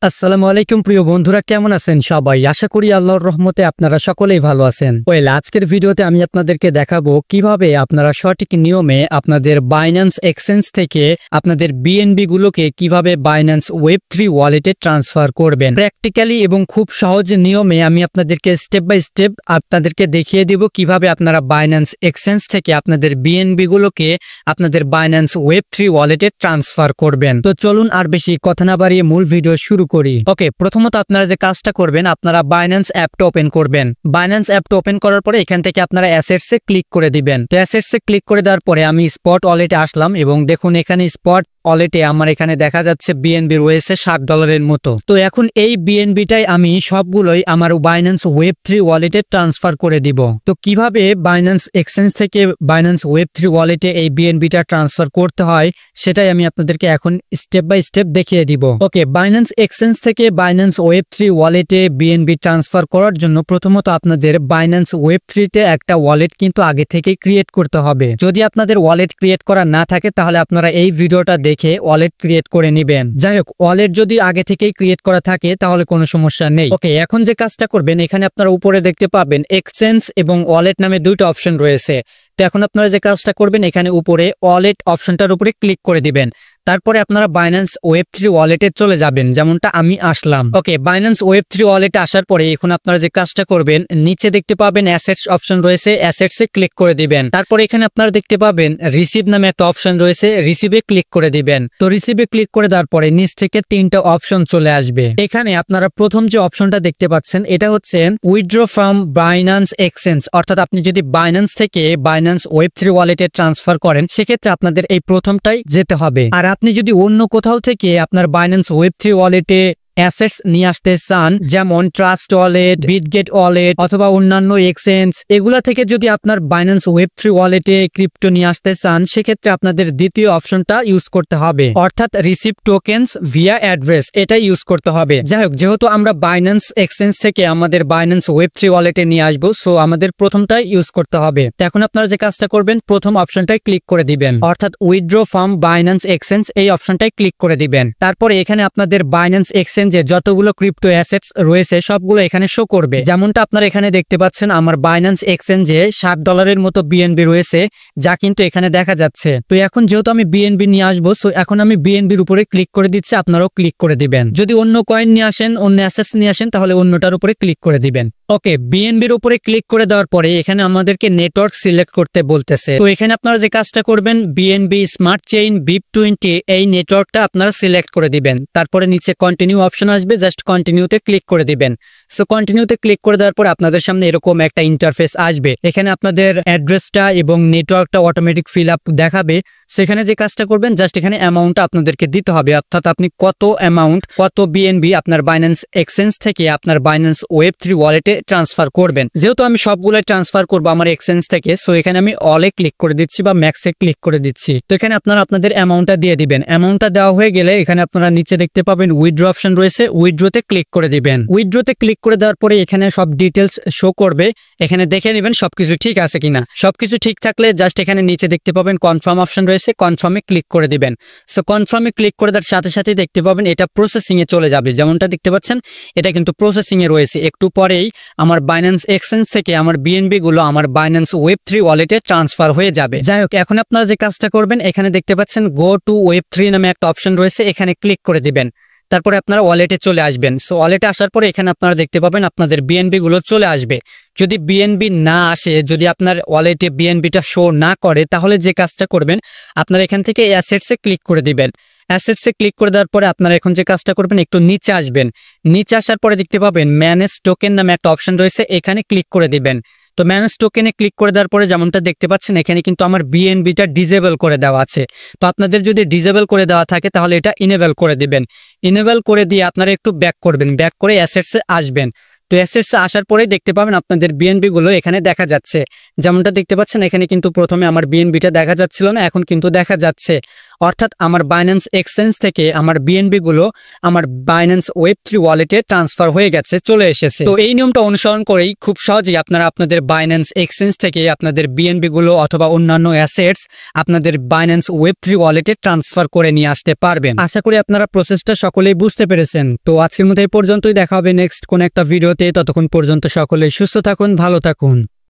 আসসালামু আলাইকুম প্রিয় বন্ধুরা, কেমন আছেন সবাই? আশা করি আল্লাহর রহমতে আপনারা সকলেই ভালো আছেন। আজকের ভিডিওতে আমি আপনাদেরকে দেখাবো কিভাবে আপনারা সঠিক নিয়মে আপনাদের বাইন্যান্স এক্সচেঞ্জ থেকে আপনাদের বিএনবি গুলোকে কিভাবে বাইন্যান্স ওয়েব3 ওয়ালেটে ট্রান্সফার করবেন। প্র্যাকটিক্যালি এবং খুব সহজ নিয়মে আমি আপনাদেরকে স্টেপ বাই স্টেপ আপনাদেরকে দেখিয়ে দিব কিভাবে আপনারা বাইন্যান্স এক্সচেঞ্জ থেকে আপনাদের বিএনবি গুলোকে আপনাদের বাইন্যান্স ওয়েব3 ওয়ালেটে ট্রান্সফার করবেন। তো চলুন আর বেশি কথা না বাড়িয়ে মূল ভিডিও শুরু করি। ওকে, প্রথমত আপনারা যে কাজটা করবেন, আপনারা বাইন্যান্স অ্যাপটা ওপেন করবেন। বাইন্যান্স অ্যাপটা ওপেন করার পরে এখান থেকে আপনারা অ্যাসেটসে ক্লিক করে দিবেন। তো অ্যাসেটসে ক্লিক করে দেওয়ার পরে আমি স্পট ওয়ালেটে আসলাম এবং দেখুন এখানে স্পট ওয়ালেটে আমার এখানে দেখা যাচ্ছে বিএনবি রয়েছে $60 মতো। তো এখন এই বিএনবিটাই আমি সবগুলোই আমার বাইন্যান্স ওয়েব3 ওয়ালেটে ট্রান্সফার করে দিব। তো কিভাবে বাইন্যান্স এক্সচেঞ্জ থেকে বাইন্যান্স ওয়েব3 ওয়ালেটে এই বিএনবিটা ট্রান্সফার করতে হয় সেটাই আমি আপনাদেরকে এখন স্টেপ বাই স্টেপ দেখিয়ে দিব। ওকে, বাইন্যান্স এক্সচেঞ্জ থেকে বাইন্যান্স ওয়েব3 ওয়ালেটে বিএনবি ট্রান্সফার করার জন্য প্রথমত আপনাদের বাইন্যান্স ওয়েব3তে একটা ওয়ালেট কিন্তু আগে থেকে ক্রিয়েট করতে হবে। যদি আপনাদের ওয়ালেট ক্রিয়েট করা না থাকে তাহলে আপনারা এই ভিডিওটা দেখে ওয়ালেট ক্রিয়েট করে নেবেন। যাই হোক, ওয়ালেট যদি আগে থেকেই ক্রিয়েট করা থাকে তাহলে কোনো সমস্যা নেই। ওকে, এখন যে কাজটা করবেন, এখানে আপনারা উপরে দেখতে পাবেন এক্সচেঞ্জ এবং ওয়ালেট নামে দুইটা অপশন রয়েছে। তো এখন আপনারা যে কাজটা করবেন, এখানে উপরে ওয়ালেট অপশনটার উপরে ক্লিক করে দিবেন। তারপরে আপনারা বাইন্যান্স ওয়েব3 ওয়ালেটে চলে যাবেন, যেমনটা আমি আসলাম। ওকে, বাইন্যান্স ওয়েব3 ওয়ালেটে আসার পরে এখন আপনারা যে কাজটা করবেন, নিচে দেখতে পাবেন অ্যাসেটস অপশন রয়েছে, অ্যাসেটসে ক্লিক করে দিবেন। তারপরে এখানে আপনারা দেখতে পাবেন রিসিভ নামে একটা অপশন রয়েছে, রিসিভে ক্লিক করে দিবেন। তো রিসিভে ক্লিক করে দেওয়ার পরে নিচ থেকে তিনটা অপশন চলে আসবে। এখানে আপনারা প্রথম যে অপশনটা দেখতে পাচ্ছেন এটা হচ্ছে উইথড্র ফ্রম বাইন্যান্স এক্সচেঞ্জ, অর্থাৎ আপনি যদি বাইন্যান্স থেকে বাইন্যান্স ওয়েব3 ওয়ালেটে ট্রান্সফার করেন সেক্ষেত্রে আপনাদের এই প্রথমটাই যেতে হবে। আর আপনি যদি অন্য কোথাও থেকে আপনার বাইন্যান্স ওয়েব3 ওয়ালেটে অ্যাসেটস নিয়ে আসতে চান, যেমন ট্রাস্ট ওয়ালেট, বিটগেট ওয়ালেট অথবা অন্যান্য এক্সচেঞ্জ, এগুলা থেকে যদি আপনার বাইন্যান্স ওয়েব3 ওয়ালেটে ক্রিপ্টো নিয়ে আসতে চান সেক্ষেত্রে আপনাদের দ্বিতীয় অপশনটা ইউজ করতে হবে, অর্থাৎ রিসিভ টোকেনস ভিয়া অ্যাড্রেস, এটা ইউজ করতে হবে। যাই হোক, যেহেতু আমরা বাইন্যান্স এক্সচেঞ্জ থেকে আমাদের বাইন্যান্স ওয়েব3 ওয়ালেটে নিয়ে আসবো, সো আমাদের প্রথমটাই ইউজ করতে হবে। তো এখন আপনারা যে কাজটা করবেন, প্রথম অপশনটাই ক্লিক করে দিবেন, অর্থাৎ উইথড্র ফ্রম বাইন্যান্স এক্সচেঞ্জ, এই অপশনটাই ক্লিক করে দিবেন। তারপরে এখানে আপনাদের বাইন্যান্স এক্সচেঞ্জ যে যতগুলো ক্রিপ্টো অ্যাসেটস রয়েছে সবগুলো এখানে শো করবে। যেমনটা আপনারা এখানে দেখতে পাচ্ছেন আমার বাইন্যান্স এক্সচেঞ্জে $60 মতো বিএনবি রয়েছে, যা কিন্তু এখানে দেখা যাচ্ছে। তো এখন যেহেতু আমি বিএনবি নিয়ে আসবো, সো এখন আমি বিএনবির উপরে ক্লিক করে দিচ্ছি, আপনারাও ক্লিক করে দিবেন। যদি অন্য কয়েন নিয়ে আসেন, অন্য অ্যাসেটস নিয়ে আসেন, তাহলে অন্যটার উপরে ক্লিক করে দিবেন। ওকে, বিএনবির উপরে ক্লিক করে দেওয়ার পরে এখানে আমাদেরকে নেটওয়ার্ক সিলেক্ট করতে বলতেছে। তো এখানে আপনারা যে কাজটা করবেন, বিএনবি স্মার্ট চেইন BIP20 এই নেটওয়ার্কটা আপনারা সিলেক্ট করে দিবেন। তারপরে নিচে কন্টিনিউ অপশন আসবে, জাস্ট কন্টিনিউতে ক্লিক করে দিবেন। সো কন্টিনিউতে ক্লিক করে দেওয়ার পর আপনাদের সামনে এরকম একটা ইন্টারফেস আসবে। এখানে আপনাদের অ্যাড্রেসটা এবং নেটওয়ার্কটা অটোমেটিক ফিল আপ দেখাবে। সেখানে যে কাজটা করবেন, জাস্ট এখানে অ্যামাউন্টটা আপনাদেরকে দিতে হবে, অর্থাৎ আপনি কত অ্যামাউন্ট, কত বিএনবি আপনার বাইন্যান্স এক্সচেঞ্জ থেকে আপনার বাইন্যান্স ওয়েব3 ওয়ালেটে ট্রান্সফার করবেন। যেহেতু আমি সবগুলো ট্রান্সফার করবো আমার এক্সচেঞ্জ থেকে, সো এখানে আমি অলে ক্লিক করে দিচ্ছি বা ম্যাক্সে ক্লিক করে দিচ্ছি। তো এখানে আপনারা আপনাদের অ্যামাউন্টটা দিয়ে দিবেন। অ্যামাউন্টটা দেওয়া হয়ে গেলে এখানে আপনারা নিচে দেখতে পাবেন উইথড্র অপশন রয়েছে, উইথড্রতে ক্লিক করে দিবেন। উইথড্রতে ক্লিক করে দেওয়ার পরে এখানে সব ডিটেলস শো করবে, এখানে দেখে নেবেন সবকিছু ঠিক আছে কিনা। সবকিছু ঠিক থাকলে জাস্ট এখানে নিচে দেখতে পাবেন কনফার্ম অপশন রয়েছে, কনফার্মে ক্লিক করে দিবেন। সো কনফার্মে ক্লিক করে দেওয়ার সাথে সাথে দেখতে পাবেন এটা প্রসেসিং এ চলে যাবে। যেমনটা দেখতে পাচ্ছেন এটা কিন্তু প্রসেসিং এ রয়েছে। একটু পরেই আমার বাইন্যান্স এক্সচেঞ্জ থেকে আমার বিএনবি গুলো আমার বাইন্যান্স ওয়েব3 ওয়ালেটে ট্রান্সফার হয়ে যাবে। যাই হোক, এখন আপনারা যে কাজটা করবেন, এখানে দেখতে পাচ্ছেন গো টু ওয়েব3 নামে একটা অপশন রয়েছে, এখানে ক্লিক করে দিবেন। তারপরে আপনারা ওয়ালেটে চলে আসবেন। সো ওয়ালেটে আসার পরে এখানে আপনারা দেখতে পাবেন আপনাদের বিএনবি গুলো চলে আসবে। যদি বিএনবি না আসে, যদি আপনার ওয়ালেটে বিএনবিটা শো না করে, তাহলে যে কাজটা করবেন, আপনারা এখান থেকে অ্যাসেটসে ক্লিক করে দিবেন। অ্যাসেটসে ক্লিক করে দেওয়ার পরে আপনারা এখন যে কাজটা করবেন, একটু নিচে আসবেন। নিচে আসার পরে দেখতে পাবেন ম্যানেজ টোকেন নামে একটা অপশন রয়েছে, এখানে ক্লিক করে দিবেন। তো ম্যানেজ টোকেনে ক্লিক করে দেওয়ার পরে যেমনটা দেখতে পাচ্ছেন এখানে কিন্তু আমার বিএনবিটা ডিজেবল করে দেওয়া আছে। তো আপনাদের যদি ডিজেবল করে দেওয়া থাকে তাহলে এটা ইনেবল করে দিবেন। ইনেবল করে দিয়ে আপনারা একটু ব্যাক করবেন, ব্যাক করে অ্যাসেটসে আসবেন। তো অ্যাসেটসে আসার পরেই দেখতে পাবেন আপনাদের বিএনবি গুলো এখানে দেখা যাচ্ছে। যেমনটা দেখতে পাচ্ছেন এখানে কিন্তু প্রথমে আমার বিএনবিটা দেখা যাচ্ছিল না, এখন কিন্তু দেখা যাচ্ছে। অর্থাৎ আমার বাইন্যান্স এক্সচেঞ্জ থেকে আমার বিএনবি গুলো আমার বাইন্যান্স ওয়েব3 ওয়ালেটে ট্রান্সফার হয়ে গেছে, চলে এসেছে। তো এই নিয়মটা অনুসরণ করেই খুব সহজেই আপনারা আপনাদের বাইন্যান্স এক্সচেঞ্জ থেকে আপনাদের বিএনবি গুলো অথবা অন্যান্য অ্যাসেটস আপনাদের বাইন্যান্স ওয়েব3 ওয়ালেটে ট্রান্সফার করে নিয়ে আসতে পারবেন। আশা করি আপনারা প্রসেসটা সকলেই বুঝতে পেরেছেন। তো আজকের মতো এই পর্যন্তই, দেখা হবে নেক্সট কোন একটা ভিডিওতে। ততক্ষণ পর্যন্ত সকলেই সুস্থ থাকুন, ভালো থাকুন।